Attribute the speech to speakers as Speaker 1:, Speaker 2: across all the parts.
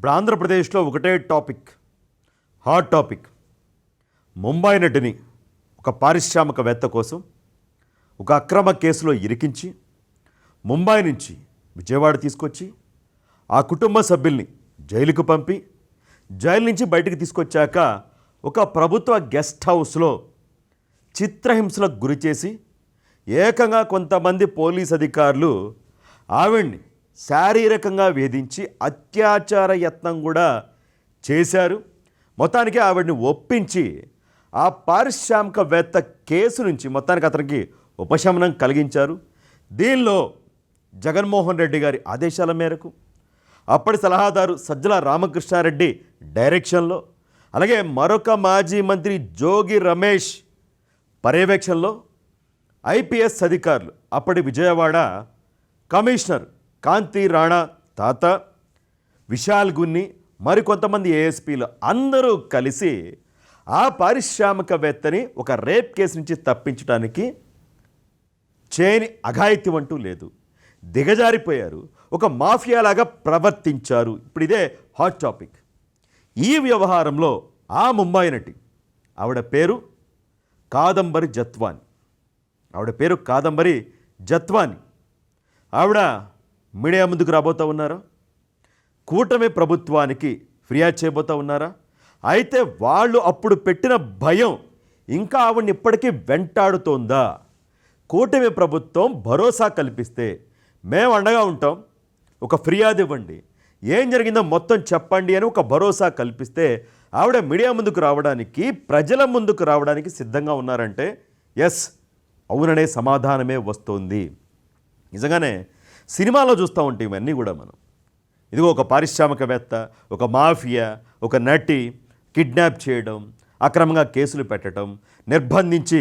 Speaker 1: ఇప్పుడు ఆంధ్రప్రదేశ్లో ఒకటే టాపిక్, హాట్ టాపిక్. ముంబై నటిని ఒక పారిశ్రామికవేత్త కోసం ఒక అక్రమ కేసులో ఇరికించి ముంబై నుంచి విజయవాడ తీసుకొచ్చి ఆ కుటుంబ సభ్యుల్ని జైలుకు పంపి జైలు నుంచి బయటకు తీసుకొచ్చాక ఒక ప్రభుత్వ గెస్ట్ హౌస్లో చిత్రహింసలకు గురి చేసి ఏకంగా కొంతమంది పోలీస్ అధికారులు ఆవిడ్ని శారీరకంగా వేధించి అత్యాచార యత్నం కూడా చేశారు. మొత్తానికి ఆవిడ్ని ఒప్పించి ఆ పారిశ్రామికవేత్త కేసు నుంచి మొత్తానికి అతనికి ఉపశమనం కలిగించారు. దీనిలో జగన్మోహన్ రెడ్డి గారి ఆదేశాల మేరకు అప్పటి సలహాదారు సజ్జల రామకృష్ణారెడ్డి డైరెక్షన్లో, అలాగే మరొక మాజీ మంత్రి జోగి రమేష్ పర్యవేక్షణలో ఐపీఎస్ అధికారులు అప్పటి విజయవాడ కమిషనర్ కాంతి రాణా తాత, విశాల్ గున్ని, మరికొంతమంది ఏఎస్పీలు అందరూ కలిసి ఆ పారిశ్రామికవేత్తని ఒక రేప్ కేసు నుంచి తప్పించడానికి చేయని అఘాయిత్యం అంటూ లేదు, దిగజారిపోయారు, ఒక మాఫియాలాగా ప్రవర్తించారు. ఇప్పుడు ఇదే హాట్ టాపిక్. ఈ వ్యవహారంలో ఆ ముంబై నటి, ఆవిడ పేరు కాదంబరి జత్వాని, ఆవిడ మీడియా ముందుకు రాబోతూ ఉన్నారా? కూటమి ప్రభుత్వానికి ఫిర్యాదు చేయబోతూ ఉన్నారా? అయితే వాళ్ళు అప్పుడు పెట్టిన భయం ఇంకా ఆవిడని ఇప్పటికీ వెంటాడుతోందా? కూటమి ప్రభుత్వం భరోసా కల్పిస్తే మేము అండగా ఉంటాం, ఒక ఫిర్యాదు ఇవ్వండి, ఏం జరిగిందో మొత్తం చెప్పండి అని ఒక భరోసా కల్పిస్తే ఆవిడ మీడియా ముందుకు రావడానికి, ప్రజల ముందుకు రావడానికి సిద్ధంగా ఉన్నారంటే ఎస్, అవుననే సమాధానమే వస్తుంది. నిజంగానే సినిమాలో చూస్తూ ఉంటాం ఇవన్నీ కూడా మనం. ఇదిగో ఒక పారిశ్రామికవేత్త, ఒక మాఫియా, ఒక నటి కిడ్నాప్ చేయడం, అక్రమంగా కేసులు పెట్టడం, నిర్బంధించి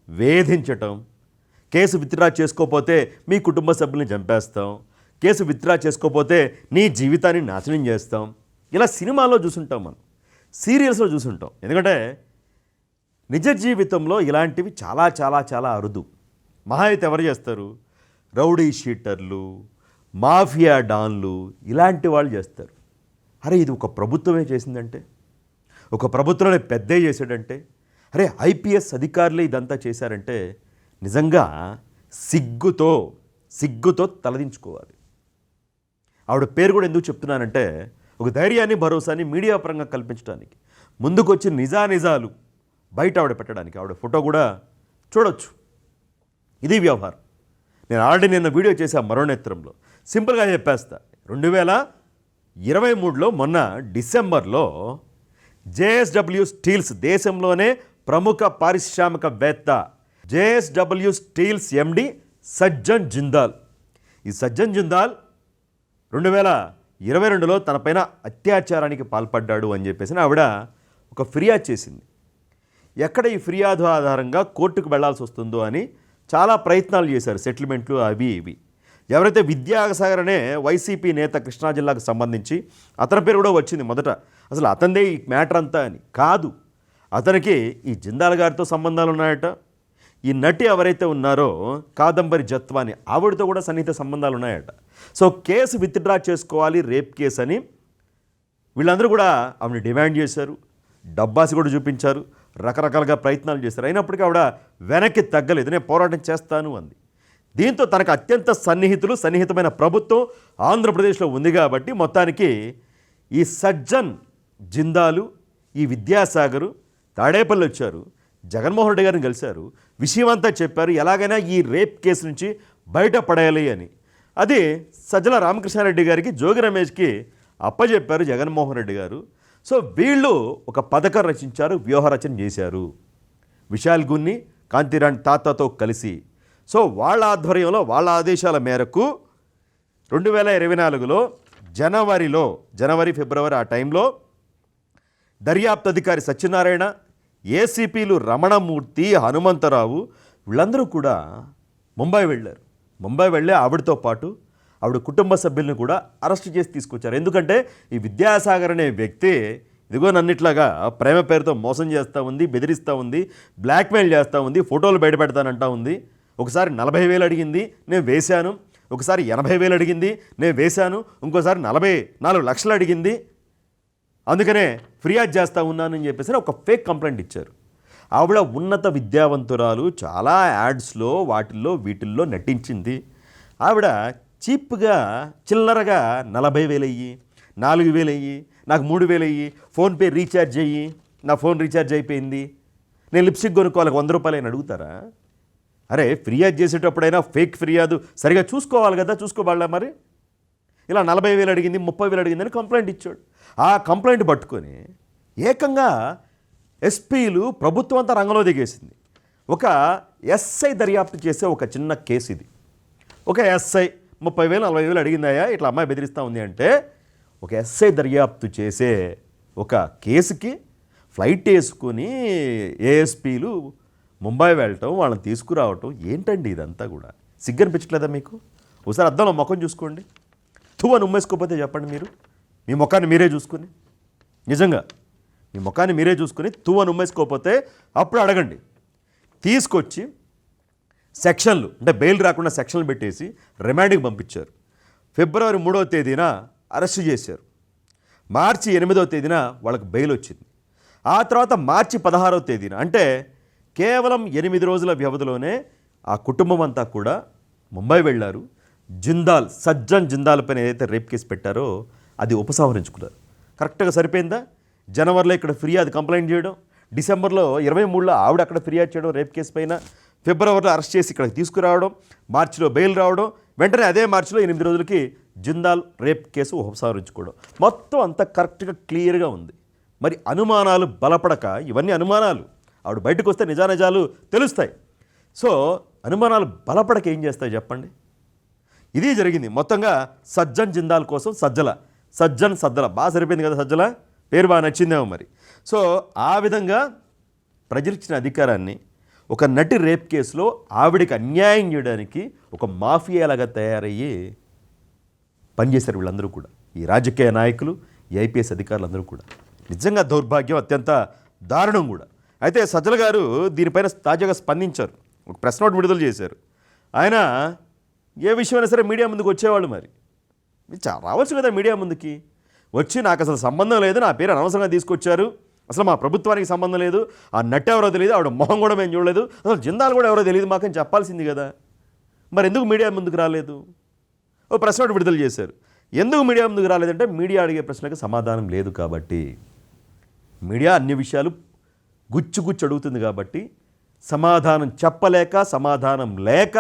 Speaker 1: వేధించటం, కేసు విత్డ్రా చేసుకోకపోతే మీ కుటుంబ సభ్యుల్ని చంపేస్తాం, కేసు విత్డ్రా చేసుకోకపోతే నీ జీవితాన్ని నాశనం చేస్తాం. ఇలా సినిమాలో చూసుంటాం, మనం సీరియల్స్లో చూసుంటాం. ఎందుకంటే నిజ జీవితంలో ఇలాంటివి చాలా చాలా చాలా అరుదు. మహా అయితే ఎవరు చేస్తారు? రౌడీ షీటర్లు, మాఫియా డాన్లు, ఇలాంటి వాళ్ళు చేస్తారు. అరే ఇది ఒక ప్రభుత్వమే చేసిందంటే, ఒక ప్రభుత్వంలో పెద్దే చేశాడంటే, అరే ఐపీఎస్ అధికారులే ఇదంతా చేశారంటే నిజంగా సిగ్గుతో తలదించుకోవాలి. ఆవిడ పేరు కూడా ఎందుకు చెప్తున్నానంటే ఒక ధైర్యాన్ని, భరోసాని మీడియా పరంగా కల్పించడానికి, ముందుకొచ్చి నిజాలు బయట ఆవిడ పెట్టడానికి. ఆవిడ ఫోటో కూడా చూడొచ్చు. ఇది వ్యవహారం. నేను ఆల్రెడీ నిన్న వీడియో చేశా మరోనేత్రంలో. సింపుల్గా చెప్పేస్తా. 2023లో మొన్న డిసెంబర్లో జేఎస్డబ్ల్యూ స్టీల్స్, దేశంలోనే ప్రముఖ పారిశ్రామికవేత్త జేఎస్డబ్ల్యూ స్టీల్స్ ఎండి సజ్జన్ జిందాల్, ఈ సజ్జన్ జిందాల్ 2022లో తనపైన అత్యాచారానికి పాల్పడ్డాడు అని చెప్పేసి ఆవిడ ఒక ఫిర్యాదు చేసింది. ఎక్కడ ఈ ఫిర్యాదు ఆధారంగా కోర్టుకు వెళ్లాల్సి వస్తుందో అని చాలా ప్రయత్నాలు చేశారు, సెటిల్మెంట్లు అవి ఇవి. ఎవరైతే విద్యాసాగర్ అనే వైసీపీ నేత కృష్ణా జిల్లాకు సంబంధించి, అతని పేరు కూడా వచ్చింది మొదట. అసలు అతనిదే ఈ మ్యాటర్ అంతా అని కాదు, అతనికి ఈ జిందాల్ గారితో సంబంధాలు ఉన్నాయట. ఈ నటి ఎవరైతే ఉన్నారో కాదంబరి జత్వాని, ఆవిడతో కూడా సన్నిహిత సంబంధాలు ఉన్నాయట. సో కేసు విత్డ్రా చేసుకోవాలి, రేప్ కేసు అని వీళ్ళందరూ కూడా ఆవిడని డిమాండ్ చేశారు, డబ్బాసి కూడా చూపించారు, రకరకాలుగా ప్రయత్నాలు చేశారు. అయినప్పటికీ ఆవిడ వెనక్కి తగ్గలేదు, నేను పోరాటం చేస్తాను అంది. దీంతో తనకు అత్యంత సన్నిహితమైన ప్రభుత్వం ఆంధ్రప్రదేశ్లో ఉంది కాబట్టి మొత్తానికి ఈ సజ్జన్ జిందాలు, ఈ విద్యాసాగరు తాడేపల్లి వచ్చారు, జగన్మోహన్ రెడ్డి గారిని కలిశారు, విషయమంతా చెప్పారు, ఎలాగైనా ఈ రేప్ కేసు నుంచి బయటపడేయాలి అని. అది సజ్జల రామకృష్ణారెడ్డి గారికి, జోగి రమేష్కి అప్పచెప్పారు జగన్మోహన్ రెడ్డి గారు. సో వీళ్ళు ఒక పథకం రచించారు, వ్యూహరచన చేశారు, విశాల్ గున్ని, కాంతిరాణి తాతతో కలిసి. సో వాళ్ళ ఆధ్వర్యంలో, వాళ్ళ ఆదేశాల మేరకు 2024లో జనవరి ఫిబ్రవరి ఆ టైంలో దర్యాప్తు అధికారి సత్యనారాయణ, ఏసీపీలు రమణమూర్తి, హనుమంతరావు వీళ్ళందరూ కూడా ముంబై వెళ్ళి ఆవిడతో పాటు ఆవిడ కుటుంబ సభ్యులను కూడా అరెస్ట్ చేసి తీసుకొచ్చారు. ఎందుకంటే ఈ విద్యాసాగర్ అనే వ్యక్తి ఇదిగో నన్నిట్లాగా ప్రేమ పేరుతో మోసం చేస్తూ ఉంది, బెదిరిస్తూ ఉంది, బ్లాక్మెయిల్ చేస్తూ ఉంది, ఫోటోలు బయటపెడతానంటా ఉంది. ఒకసారి 40,000 అడిగింది, నేను వేశాను. ఒకసారి 80,000 అడిగింది, నేను వేశాను. ఇంకోసారి 44 లక్షలు అడిగింది. అందుకనే ఫిర్యాదు చేస్తూ ఉన్నానని చెప్పేసి ఒక ఫేక్ కంప్లైంట్ ఇచ్చారు. ఆవిడ ఉన్నత విద్యావంతురాలు, చాలా యాడ్స్లో వాటిల్లో వీటిల్లో నటించింది. ఆవిడ చీప్గా చిల్లరగా 40,000 అయ్యి 4,000 అయ్యి నాకు 3,000 అయ్యి ఫోన్పే రీఛార్జ్ అయ్యి నా ఫోన్ రీఛార్జ్ అయిపోయింది, నేను లిప్స్టిక్ కొనుక్కోవాలి 100 రూపాయలు అని అడుగుతారా? అరే ఫిర్యాదు చేసేటప్పుడైనా ఫేక్ ఫిర్యాదు సరిగా చూసుకోవాలి కదా, చూసుకోవాలా మరి? ఇలా 40,000 అడిగింది 30,000 అడిగిందని కంప్లైంట్ ఇచ్చాడు. ఆ కంప్లైంట్ పట్టుకొని ఏకంగా ఎస్పీలు ప్రభుత్వం అంతా రంగంలో దిగేసింది. ఒక ఎస్ఐ దర్యాప్తు చేసే ఒక చిన్న కేసు ఇది. ఒక ఎస్ఐ 30,000 40,000 అడిగిందాయా ఇట్లా అమ్మాయి బెదిరిస్తూ ఉంది అంటే, ఒక ఎస్ఐ దర్యాప్తు చేసే ఒక కేసుకి ఫ్లైట్ వేసుకొని ఏఎస్పీలు ముంబై వెళ్ళటం, వాళ్ళని తీసుకురావటం ఏంటండి ఇదంతా కూడా? సిగ్గనిపించట్లేదా మీకు? ఒకసారి అద్దంలో ముఖం చూసుకోండి. అని ఉమ్మేసుకోకపోతే చెప్పండి మీరు, మీ ముఖాన్ని మీరే చూసుకుని, నిజంగా మీ ముఖాన్ని మీరే చూసుకుని అని ఉమ్మేసుకోకపోతే అప్పుడు అడగండి. తీసుకొచ్చి సెక్షన్లు అంటే బెయిల్ రాకుండా సెక్షన్లు పెట్టేసి రిమాండ్కి పంపించారు. ఫిబ్రవరి 3వ తేదీన అరెస్ట్ చేశారు. మార్చి 8వ తేదీన వాళ్ళకి బెయిల్ వచ్చింది. ఆ తర్వాత మార్చి 16వ తేదీన అంటే కేవలం 8 రోజుల వ్యవధిలోనే ఆ కుటుంబం అంతా కూడా ముంబై వెళ్ళారు. సజ్జన్ జిందాల్ పైన ఏదైతే రేప్ కేసు పెట్టారో అది ఉపసంహరించుకున్నారు. కరెక్ట్గా సరిపోయిందా? జనవరిలో ఇక్కడ ఫిర్యాదు కంప్లైంట్ చేయడం, డిసెంబర్లో 23లో ఆవిడ అక్కడ ఫిర్యాదు చేయడం రేప్ కేసు పైన, ఫిబ్రవరిలో అరెస్ట్ చేసి ఇక్కడికి తీసుకురావడం, మార్చిలో బెయిల్ రావడం, వెంటనే అదే మార్చిలో 8 రోజులకి జిందాల్ రేప్ కేసు ఉపసంహరించుకోవడం. మొత్తం అంతా కరెక్ట్గా క్లియర్గా ఉంది. మరి అనుమానాలు బలపడక, ఇవన్నీ అనుమానాలు, ఆవిడ బయటకు వస్తే నిజానిజాలు తెలుస్తాయి. సో అనుమానాలు బలపడక ఏం చేస్తాయి చెప్పండి? ఇది జరిగింది. మొత్తంగా సజ్జన్ జిందాల్ కోసం సజ్జన్ సద్దల బాగా సరిపోయింది కదా, సజ్జల పేరు బాగా నచ్చిందేమో మరి. సో ఆ విధంగా ప్రజలిచ్చిన అధికారాన్ని ఒక నటి రేప్ కేసులో ఆవిడికి అన్యాయం చేయడానికి ఒక మాఫియాలాగా తయారయ్యి పనిచేశారు వీళ్ళందరూ కూడా, ఈ రాజకీయ నాయకులు, ఈ ఐపీఎస్ అధికారులు అందరూ కూడా. నిజంగా దౌర్భాగ్యం, అత్యంత దారుణం కూడా. అయితే సజ్జల గారు దీనిపైన తాజాగా స్పందించారు, ఒక ప్రెస్ నోట్ విడుదల చేశారు. ఆయన ఏ విషయమైనా సరే మీడియా ముందుకు వచ్చేవాళ్ళు. మరి రావచ్చు కదా మీడియా ముందుకి వచ్చి, నాకు అసలు సంబంధం లేదు, నా పేరు అనవసరంగా తీసుకొచ్చారు, అసలు మా ప్రభుత్వానికి సంబంధం లేదు, ఆ నట్ ఎవరో తెలియదు, ఆవిడ మొహం కూడా మేము చూడలేదు, అసలు జిందాల్ కూడా ఎవరో తెలియదు మాకని చెప్పాల్సింది కదా. మరి ఎందుకు మీడియా ముందుకు రాలేదు? ఓ ప్రెస్ నోట్ విడుదల చేశారు. ఎందుకు మీడియా ముందుకు రాలేదంటే మీడియా అడిగే ప్రశ్నకు సమాధానం లేదు కాబట్టి, మీడియా అన్ని విషయాలు గుచ్చు అడుగుతుంది కాబట్టి సమాధానం చెప్పలేక, సమాధానం లేక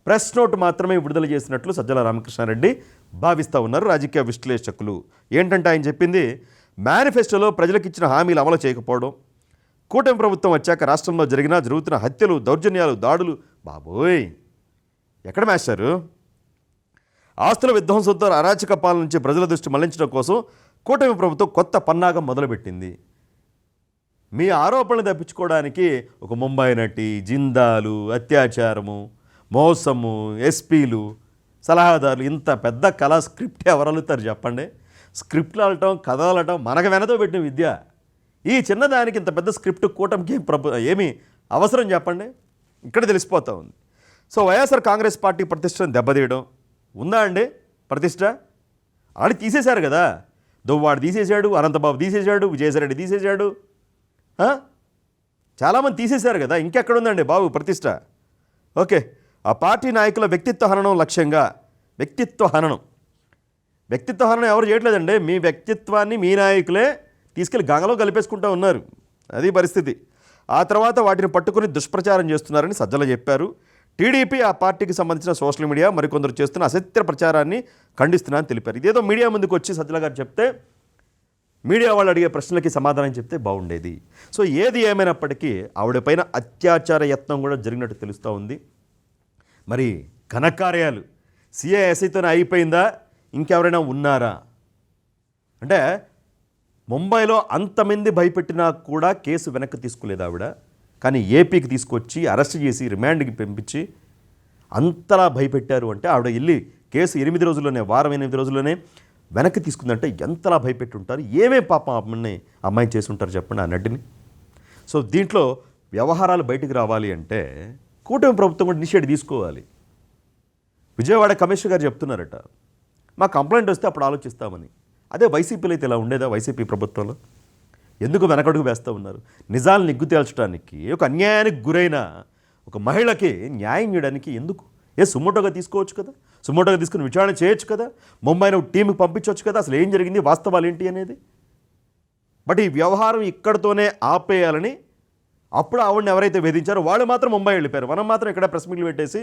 Speaker 1: ప్రెస్ నోట్ మాత్రమే విడుదల చేసినట్లు సజ్జల రామకృష్ణారెడ్డి భావిస్తూ ఉన్నారు రాజకీయ విశ్లేషకులు. ఏంటంటే ఆయన చెప్పింది, మేనిఫెస్టోలో ప్రజలకు ఇచ్చిన హామీలు అమలు చేయకపోవడం, కూటమి ప్రభుత్వం వచ్చాక రాష్ట్రంలో జరుగుతున్న హత్యలు, దౌర్జన్యాలు, దాడులు, బాబోయ్ ఎక్కడ మేస్తారు? ఆస్తుల విధ్వంసంతో అరాచక పాలన నుంచి ప్రజల దృష్టి మళ్లించడం కోసం కూటమి ప్రభుత్వం కొత్త పన్నాగం మొదలుపెట్టింది. మీ ఆరోపణలు తప్పించుకోవడానికి ఒక ముంబై నటి, జిందాలు, అత్యాచారము, మోసము, ఎస్పీలు, సలహాదారులు, ఇంత పెద్ద కళా స్క్రిప్ట్ ఎవరు అలుగుతారు చెప్పండి? స్క్రిప్ట్లు అలటం, కథలు అలటం మనకు వెనతో పెట్టిన విద్య. ఈ చిన్నదానికి ఇంత పెద్ద స్క్రిప్ట్ కూటమికి ఏమి అవసరం చెప్పండి? ఇక్కడ తెలిసిపోతూ ఉంది. సో వైఎస్ఆర్ కాంగ్రెస్ పార్టీ ప్రతిష్టను దెబ్బతీయడం ఉందా అండి? ప్రతిష్ట ఆడి తీసేశారు కదా, దువ్వాడు తీసేశాడు, అనంతబాబు తీసేశాడు, విజయసాయిరెడ్డి తీసేశాడు, చాలామంది తీసేశారు కదా, ఇంకెక్కడ ఉందండి బాబు ప్రతిష్ట? ఓకే, ఆ పార్టీ నాయకుల వ్యక్తిత్వ హననం లక్ష్యంగా, వ్యక్తిత్వ హననం ఎవరు చేయట్లేదండి, మీ వ్యక్తిత్వాన్ని మీ నాయకులే తీసుకెళ్ళి గంగలో కలిపేసుకుంటూ ఉన్నారు, అది పరిస్థితి. ఆ తర్వాత వాటిని పట్టుకుని దుష్ప్రచారం చేస్తున్నారని సజ్జల చెప్పారు. టీడీపీ ఆ పార్టీకి సంబంధించిన సోషల్ మీడియా మరికొందరు చేస్తున్న అసత్య ప్రచారాన్ని ఖండిస్తున్నారని తెలిపారు. ఇదేదో మీడియా ముందుకు వచ్చి సజ్జల గారు చెప్తే, మీడియా వాళ్ళు అడిగే ప్రశ్నలకి సమాధానం చెప్తే బాగుండేది. సో ఏది ఏమైనప్పటికీ ఆవిడపైన అత్యాచార యత్నం కూడా జరిగినట్టు తెలుస్తూ ఉంది. మరి ఘనకార్యాలు సిఐఎస్ఐతోనే అయిపోయిందా, ఇంకెవరైనా ఉన్నారా? అంటే ముంబైలో అంతమంది భయపెట్టినా కూడా కేసు వెనక్కి తీసుకోలేదు ఆవిడ. కానీ ఏపీకి తీసుకొచ్చి అరెస్ట్ చేసి రిమాండ్కి పంపించి అంతలా భయపెట్టారు అంటే, ఆవిడ వెళ్ళి కేసు 8 రోజుల్లోనే, వారం 8 రోజుల్లోనే వెనక్కి తీసుకుందంటే ఎంతలా భయపెట్టి ఉంటారు? ఏమే పాపం అమ్మాయి చేసి ఉంటారు చెప్పండి ఆ నటిని. సో దీంట్లో వ్యవహారాలు బయటికి రావాలి అంటే కూటమి ప్రభుత్వం కూడా ఇనిషియేటివ్ తీసుకోవాలి. విజయవాడ కమిషనర్ గారు చెప్తున్నారట, మా కంప్లైంట్ వస్తే అప్పుడు ఆలోచిస్తామని. అదే వైసీపీలో అయితే ఇలా ఉండేదా? వైసీపీ ప్రభుత్వంలో ఎందుకు వెనకడుగు వేస్తూ ఉన్నారు? నిజాలను నిగ్గు తేల్చడానికి, ఒక అన్యాయానికి గురైన ఒక మహిళకి న్యాయం చేయడానికి ఎందుకు? సుమోటోగా తీసుకోవచ్చు కదా, సుమోటోగా తీసుకుని విచారణ చేయొచ్చు కదా, ముంబైని టీంకి పంపించవచ్చు కదా, అసలు ఏం జరిగింది, వాస్తవాలు ఏంటి అనేది. బట్ ఈ వ్యవహారం ఇక్కడితోనే ఆపేయాలని అప్పుడు ఆవిడని ఎవరైతే వేధించారో వాళ్ళు మాత్రం ముంబై వెళ్ళిపోయారు. మనం మాత్రం ఇక్కడ ప్రెస్ మీట్లు పెట్టేసి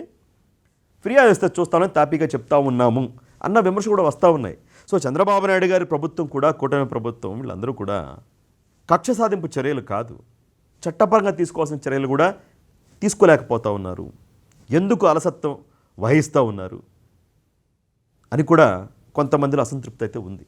Speaker 1: ఫిర్యాదు ఇస్తే చూస్తామని తాపీగా చెప్తా ఉన్నాము అన్న విమర్శ కూడా వస్తూ ఉన్నాయి. సో చంద్రబాబు నాయుడు గారి ప్రభుత్వం కూడా, కూటమి ప్రభుత్వం, వీళ్ళందరూ కూడా కక్ష సాధింపు చర్యలు కాదు, చట్టపరంగా తీసుకోవాల్సిన చర్యలు కూడా తీసుకోలేకపోతూ ఉన్నారు. ఎందుకు అలసత్వం వహిస్తూ ఉన్నారు అని కూడా కొంతమందిలో అసంతృప్తి అయితే ఉంది.